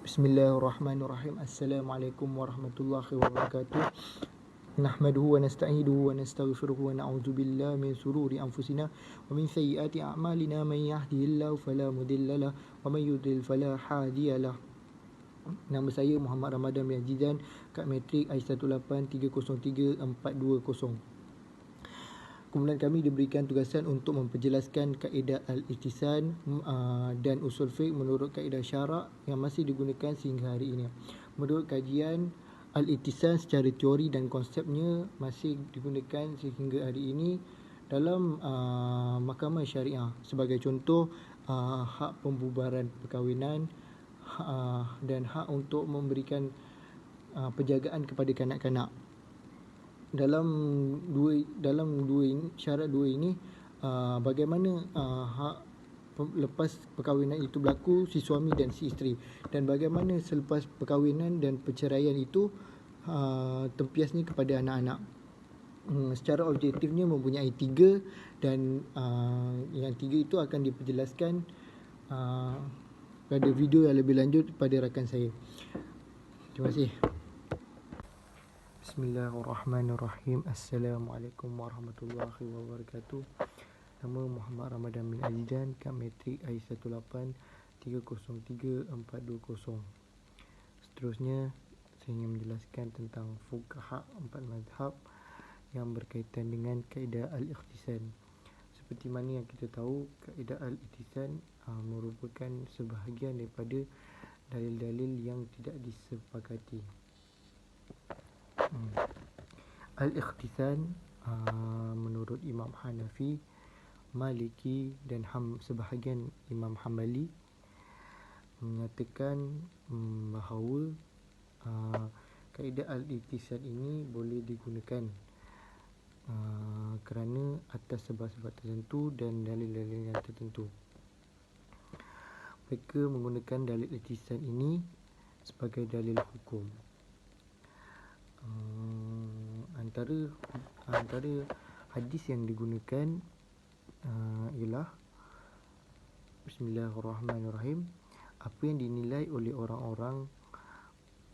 Bismillahirrahmanirrahim. Assalamualaikum warahmatullahi wabarakatuh. Nahmaduhu wa nasta'inuhu wa nastaghfiruhu wa na'udzu billahi min shururi anfusina wa min sayyiati a'malina man yahdihillahu fala mudhillalah wa man yudlil fala hadiyalah. Nama saya Muhammad Ramadan bin Azizan, Kad Matrik I183034220. Kumpulan kami diberikan tugasan untuk memperjelaskan kaedah al-ihtisan dan usul fiqh menurut kaedah syarak yang masih digunakan sehingga hari ini. Menurut kajian, al-ihtisan secara teori dan konsepnya masih digunakan sehingga hari ini dalam mahkamah syariah. Sebagai contoh, hak pembubaran perkahwinan dan hak untuk memberikan penjagaan kepada kanak-kanak. Dalam syarat dua ini, bagaimana hak lepas perkahwinan itu berlaku si suami dan si isteri, dan bagaimana selepas perkahwinan dan perceraian itu tempiasnya kepada anak-anak. Secara objektifnya mempunyai tiga, dan yang tiga itu akan diperjelaskan pada video yang lebih lanjut pada rakan saya. Terima kasih. Bismillahirrahmanirrahim. Assalamualaikum warahmatullahi wabarakatuh. Nama Muhammad Ramadan bin Azizan, Kad Matrik I183034220. Seterusnya, saya ingin menjelaskan tentang fuqaha 4 mazhab yang berkaitan dengan kaedah al-ihtisan. Seperti mana yang kita tahu, kaedah al-ihtisan merupakan sebahagian daripada dalil-dalil yang tidak disepakati. Al-ihtisan menurut Imam Hanafi, Maliki dan sebahagian Imam Hambali menyatakan bahawa kaedah al-ihtisan ini boleh digunakan kerana atas sebab-sebab tertentu dan dalil-dalil yang tertentu. Mereka menggunakan dalil ihtisan ini sebagai dalil hukum. Antara hadis yang digunakan ialah Bismillahirrahmanirrahim. Apa yang dinilai oleh orang-orang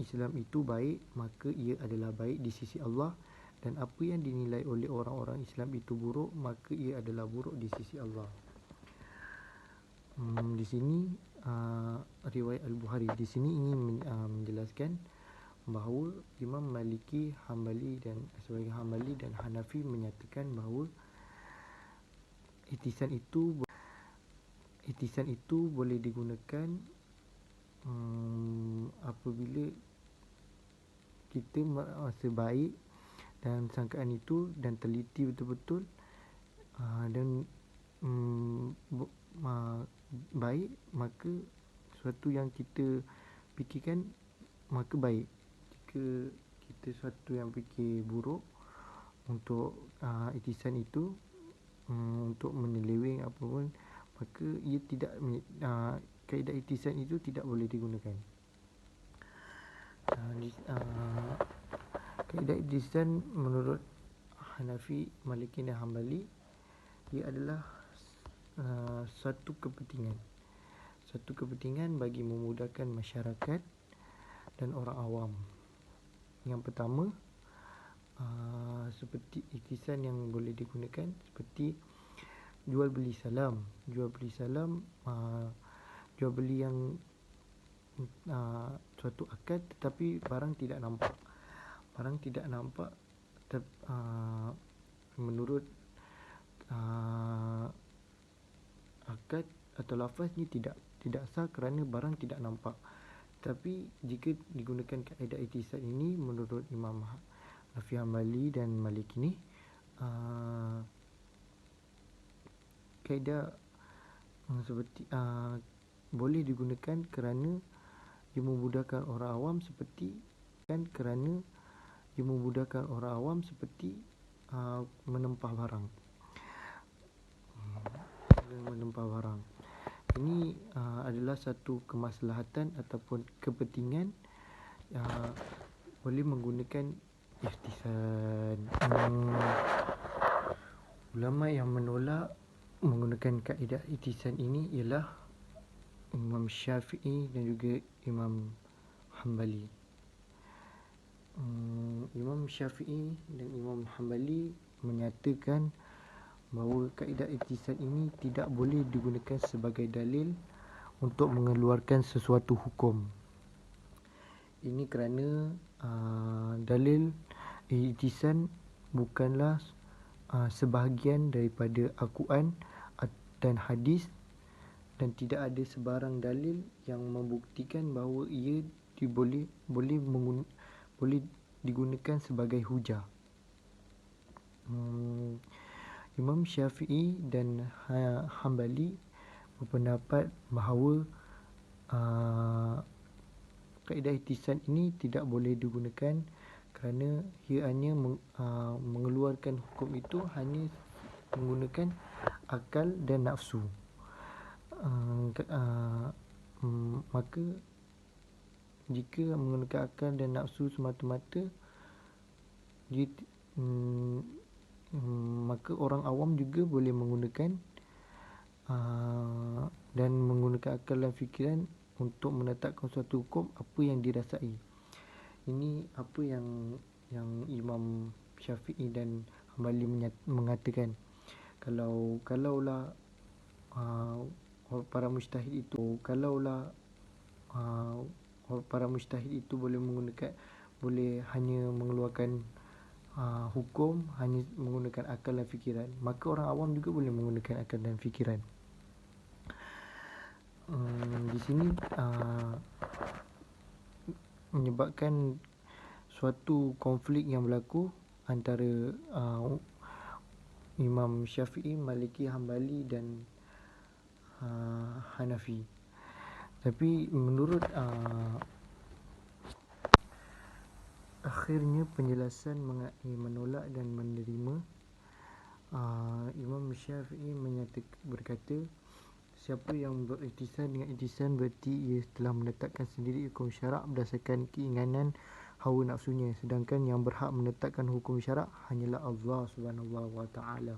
Islam itu baik, maka ia adalah baik di sisi Allah, dan apa yang dinilai oleh orang-orang Islam itu buruk, maka ia adalah buruk di sisi Allah. Di sini riwayat Al-Bukhari di sini ingin menjelaskan bahawa Imam Maliki, Hambali dan sebagai Hambali dan Hanafi menyatakan bahawa ihtisan itu boleh digunakan apabila kita merasa baik dan sangkaan itu dan teliti betul-betul dan baik, maka sesuatu yang kita fikirkan maka baik. Jika kita sesuatu yang fikir buruk untuk ihtisan itu, untuk menyeleweng apapun, maka ia tidak kaedah ihtisan itu tidak boleh digunakan. Kaedah ihtisan menurut Hanafi, Maliki dan Hambali, ia adalah satu kepentingan bagi memudahkan masyarakat dan orang awam. Yang pertama, seperti ihtisan yang boleh digunakan seperti jual beli salam, jual beli yang suatu akad tetapi barang tidak nampak menurut akad atau lafaznya tidak sah kerana barang tidak nampak. Tapi jika digunakan kaedah ihtisan ini menurut Imam Hanafi, Hambali dan Maliki ini, kaedah seperti boleh digunakan kerana dia memudahkan orang awam seperti menempah barang. Ini adalah satu kemaslahatan ataupun kepentingan boleh menggunakan ihtisan. Ulama yang menolak menggunakan kaedah ihtisan ini ialah Imam Syafi'i dan juga Imam Hambali. Imam Syafi'i dan Imam Hambali menyatakan bahawa kaedah ihtisan ini tidak boleh digunakan sebagai dalil untuk mengeluarkan sesuatu hukum. Ini kerana dalil ihtisan bukanlah sebahagian daripada Al-Quran dan hadis, dan tidak ada sebarang dalil yang membuktikan bahawa ia boleh digunakan sebagai hujah. Imam Syafi'i dan Hambali berpendapat bahawa kaedah ihtisan ini tidak boleh digunakan kerana ia hanya mengeluarkan hukum itu hanya menggunakan akal dan nafsu. Maka jika menggunakan akal dan nafsu semata-mata, maka orang awam juga boleh menggunakan dan menggunakan akal dan fikiran untuk menetapkan suatu hukum apa yang dirasai. Ini apa yang Imam Syafi'i dan Hambali mengatakan. Kalaulah para mujtahid itu boleh hanya mengeluarkan hukum hanya menggunakan akal dan fikiran, maka orang awam juga boleh menggunakan akal dan fikiran. Di sini menyebabkan suatu konflik yang berlaku antara Imam Syafi'i, Maliki, Hambali dan Hanafi. Tapi menurut akhirnya penjelasan mengenai menolak dan menerima, Imam Syafi'i berkata, siapa yang berihtisan dengan ihtisan berarti ia telah menetapkan sendiri hukum syarak berdasarkan keinginan hawa nafsunya, sedangkan yang berhak menetapkan hukum syarak hanyalah Allah Subhanahu wa taala.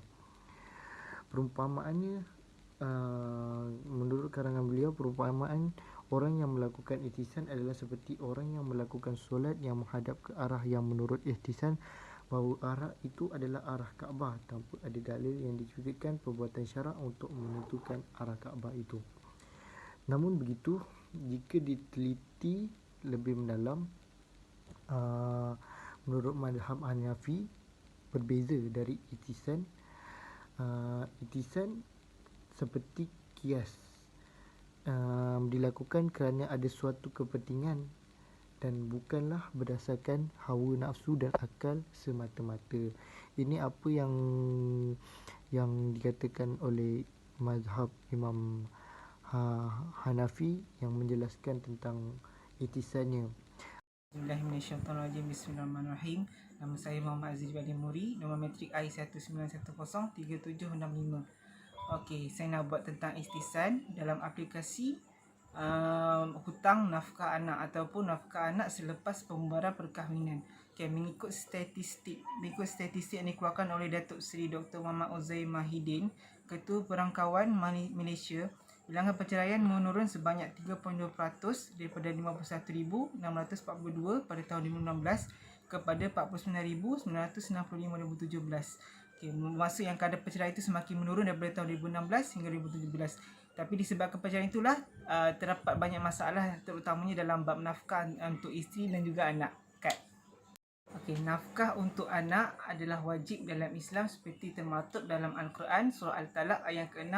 Perumpamaannya, menurut karangan beliau, perumpamaan orang yang melakukan ihtisan adalah seperti orang yang melakukan solat yang menghadap ke arah yang menurut ihtisan bahawa arah itu adalah arah Kaabah tanpa ada dalil yang dicukupkan perbuatan syarak untuk menentukan arah Kaabah itu. Namun begitu, jika diteliti lebih mendalam, menurut mazhab Hanafi berbeza dari ihtisan. Ihtisan seperti kias, dilakukan kerana ada suatu kepentingan dan bukanlah berdasarkan hawa nafsu dan akal semata-mata. Ini apa yang dikatakan oleh mazhab Imam Hanafi yang menjelaskan tentang ihtisannya. Bismillahirrahmanirrahim. Bismillahirrahmanirrahim. Nama saya Muhammad Aziz Bali Muri. Nombor metrik I19103765. Okey, saya nak buat tentang ihtisan dalam aplikasi hutang nafkah anak ataupun nafkah anak selepas pembubaran perkahwinan. Okey, mengikut statistik yang dikeluarkan oleh Datuk Seri Dr. Muhammad Uzair Mahidin, Ketua Perangkawan Malaysia, bilangan perceraian menurun sebanyak 3.2% daripada 51,642 pada tahun 2016 kepada 49,965 2017. Okay, masa yang kadar perceraian itu semakin menurun daripada tahun 2016 hingga 2017. Tapi disebabkan perceraian itulah terdapat banyak masalah, terutamanya dalam bab nafkah untuk isteri dan juga anak. Okey, nafkah untuk anak adalah wajib dalam Islam seperti termaktub dalam Al-Quran surah Al-Talaq ayat ke-6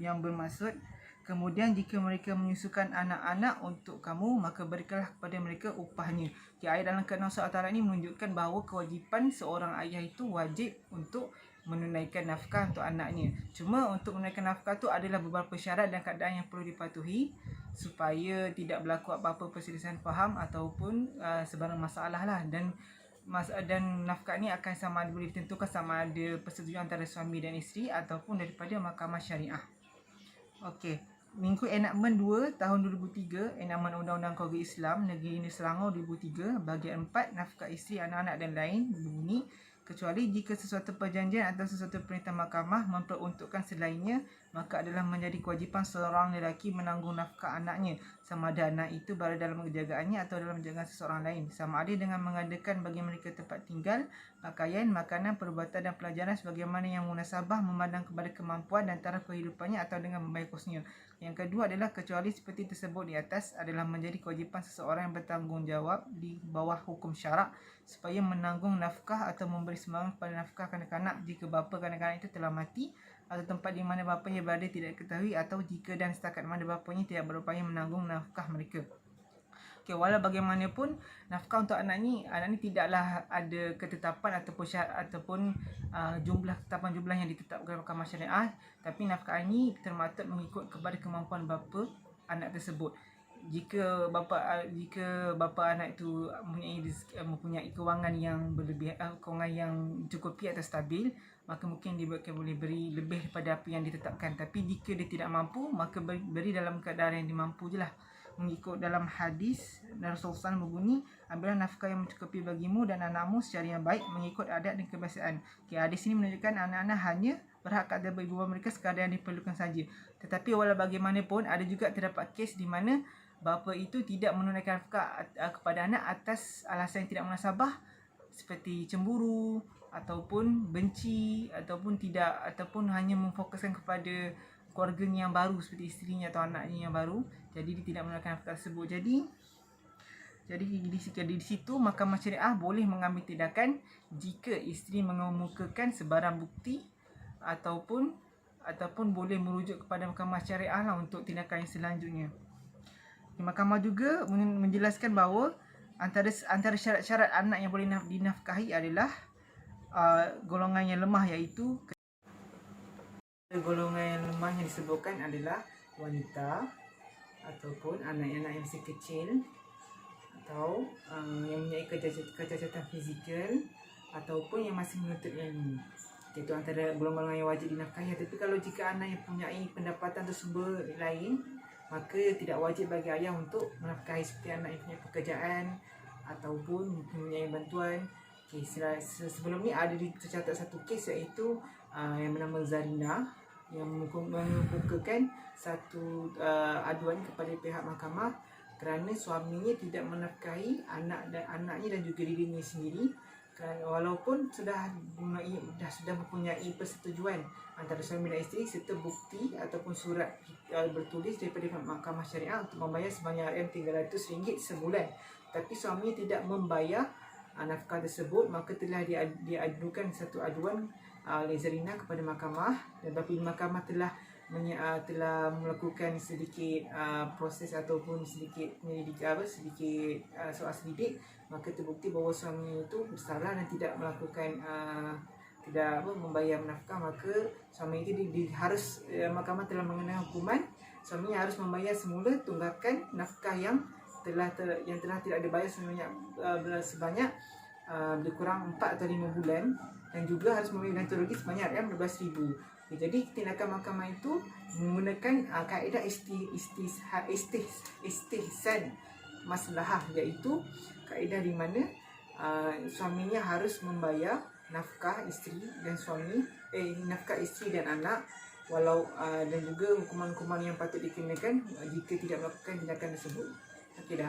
yang bermaksud, kemudian jika mereka menyusukan anak-anak untuk kamu, maka berikanlah kepada mereka upahnya. Okay, ayat dalam ke-6 surah Al-Talaq ini menunjukkan bahawa kewajipan seorang ayah itu wajib untuk menunaikan nafkah untuk anaknya. Cuma untuk menunaikan nafkah itu adalah beberapa syarat dan keadaan yang perlu dipatuhi supaya tidak berlaku apa-apa perselisihan faham ataupun sebarang masalah lah. Dan nafkah ni akan sama ada boleh ditentukan sama ada persetujuan antara suami dan isteri ataupun daripada mahkamah syariah. Okey, mengikut enakmen 2 tahun 2003, enakmen Undang-Undang Keluarga Islam Negeri Selangor 2003 bahagian 4 nafkah isteri, anak-anak dan lain berbunyi, kecuali jika sesuatu perjanjian atau sesuatu perintah mahkamah memperuntukkan selainnya, maka adalah menjadi kewajipan seorang lelaki menanggung nafkah anaknya, sama ada anak itu berada dalam penjagaannya atau dalam penjagaan seseorang lain, sama ada dengan mengadakan bagi mereka tempat tinggal, pakaian, makanan, perubatan dan pelajaran sebagaimana yang munasabah memandang kepada kemampuan dan taraf kehidupannya atau dengan membayar kosnya. Yang kedua adalah kecuali seperti tersebut di atas adalah menjadi kewajipan seseorang yang bertanggungjawab di bawah hukum syarak supaya menanggung nafkah atau memberi sumbangan kepada nafkah kanak-kanak jika bapa kanak-kanak itu telah mati atau tempat di mana bapanya berada tidak diketahui atau jika dan setakat mana bapanya tidak berupaya menanggung nafkah mereka. Okey, walau bagaimanapun nafkah untuk anak ni tidaklah ada ketetapan ataupun syarat ataupun tetapan jumlah yang ditetapkan Mahkamah Syariah, tapi nafkah ini termaktub mengikut kepada kemampuan bapa anak tersebut. Jika bapa anak itu mempunyai kewangan yang berlebih, kewangan yang cukupi atau stabil, maka mungkin dia boleh beri lebih daripada apa yang ditetapkan. Tapi jika dia tidak mampu, maka beri dalam keadaan yang dimampu je lah. Mengikut dalam hadis Rasulullah SAW berbunyi, ambillah nafkah yang mencukupi bagimu dan anakmu secara yang baik mengikut adat dan kebiasaan. Hadis ini menunjukkan anak-anak hanya berhak kepada ibu bapa mereka sekadar yang diperlukan saja. Tetapi walau bagaimanapun ada juga terdapat kes di mana bapa itu tidak menunaikan nafkah kepada anak atas alasan yang tidak munasabah, seperti cemburu ataupun benci ataupun hanya memfokuskan kepada keluarganya yang baru seperti isterinya atau anaknya yang baru. Jadi dia tidak menunaikan nafkah tersebut. Jadi di situ Mahkamah Syariah boleh mengambil tindakan jika isteri mengemukakan sebarang bukti ataupun boleh merujuk kepada Mahkamah Syariah lah untuk tindakan yang selanjutnya. Mahkamah juga menjelaskan bahawa antara syarat-syarat anak yang boleh dinafkahi adalah golongan yang lemah, iaitu golongan yang lemah yang disebutkan adalah wanita ataupun anak-anak yang masih kecil atau yang mempunyai kecacatan fizikal ataupun yang masih menuntut ilmu. Itu antara golongan yang wajib dinafkahi. Tapi kalau jika anak yang mempunyai pendapatan atau sumber lain, maka tidak wajib bagi ayah untuk menafkahi, seperti anak yang punya pekerjaan ataupun mempunyai bantuan. Sebelum ni ada tercatat satu kes, iaitu yang bernama Zarina, yang mengemukakan satu aduan kepada pihak mahkamah kerana suaminya tidak menafkahi anaknya dan juga dirinya sendiri, walaupun sudah mempunyai persetujuan antara suami dan isteri serta bukti ataupun surat bertulis daripada Mahkamah Syariah untuk membayar sebanyak RM300 sebulan, tapi suaminya tidak membayar nafkah tersebut, maka telah diadukan satu aduan oleh Zarina kepada mahkamah, dan apabila mahkamah telah melakukan sedikit proses ataupun sedikit soal selidik, maka terbukti bahawa suami itu bersalah dan tidak melakukan membayar nafkah, maka suami itu harus mahkamah telah mengenai hukuman suaminya harus membayar semula tunggakan nafkah yang telah tidak dibayar sebanyak lebih kurang 4 atau 5 bulan, dan juga harus membayar ganti rugi sebanyak RM12,000. Jadi tindakan mahkamah itu menggunakan kaedah istihsan maslahah, iaitu kaedah di mana suaminya harus membayar nafkah isteri dan nafkah isteri dan anak, dan juga hukuman-hukuman yang patut dikenakan jika tidak melakukan tindakan tersebut. Okey dah.